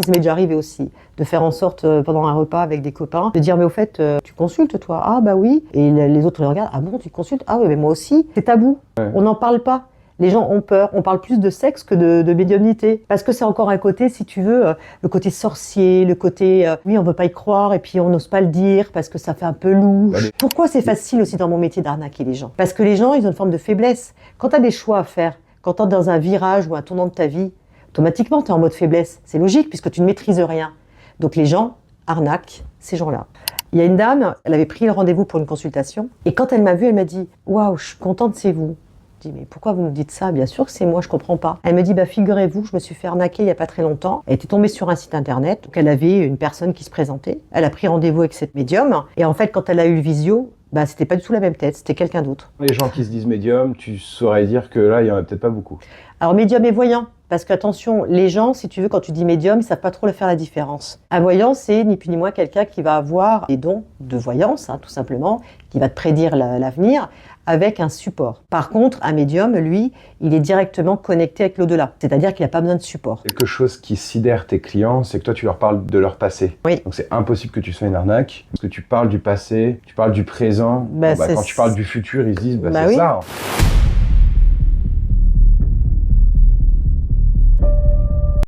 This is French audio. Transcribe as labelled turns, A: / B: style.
A: Ça m'est déjà arrivé aussi, de faire en sorte, pendant un repas avec des copains, de dire mais au fait, tu consultes toi? Ah bah oui. Et les autres les regardent, ah bon tu consultes? Ah oui mais moi aussi. C'est tabou, on n'en parle pas. Les gens ont peur, on parle plus de sexe que de médiumnité. Parce que c'est encore un côté, si tu veux, le côté sorcier, le côté oui on veut pas y croire et puis on n'ose pas le dire parce que ça fait un peu louche. Pourquoi c'est facile aussi dans mon métier d'arnaquer les gens? Parce que les gens ils ont une forme de faiblesse. Quand tu as des choix à faire, quand tu es dans un virage ou un tournant de ta vie, automatiquement, tu es en mode faiblesse. C'est logique puisque tu ne maîtrises rien. Donc les gens arnaquent ces gens-là. Il y a une dame, elle avait pris le rendez-vous pour une consultation. Et quand elle m'a vue, elle m'a dit « Waouh, je suis contente, c'est vous ». Je dis « Mais pourquoi vous nous dites ça? Bien sûr que c'est moi, je comprends pas ». Elle me dit « Bah figurez-vous, je me suis fait arnaquer il y a pas très longtemps. » Elle était tombée sur un site internet. Donc elle avait une personne qui se présentait. Elle a pris rendez-vous avec cette médium. Et en fait, quand elle a eu le visio, bah, c'était pas du tout la même tête, c'était quelqu'un d'autre.
B: Les gens qui se disent médium, tu saurais dire que là, il y en a peut-être pas beaucoup.
A: Alors médium et voyant, parce qu'attention, les gens, si tu veux, quand tu dis médium, ils savent pas trop faire la différence. Un voyant, c'est ni plus ni moins quelqu'un qui va avoir des dons de voyance, tout simplement, qui va te prédire l'avenir avec un support. Par contre, un médium, lui, il est directement connecté avec l'au-delà, c'est-à-dire qu'il n'a pas besoin de support.
B: Quelque chose qui sidère tes clients, c'est que toi, tu leur parles de leur passé.
A: Oui.
B: Donc c'est impossible que tu sois une arnaque, parce que tu parles du passé, tu parles du présent. Quand tu parles du futur, ils se disent, c'est
A: oui.
B: ça.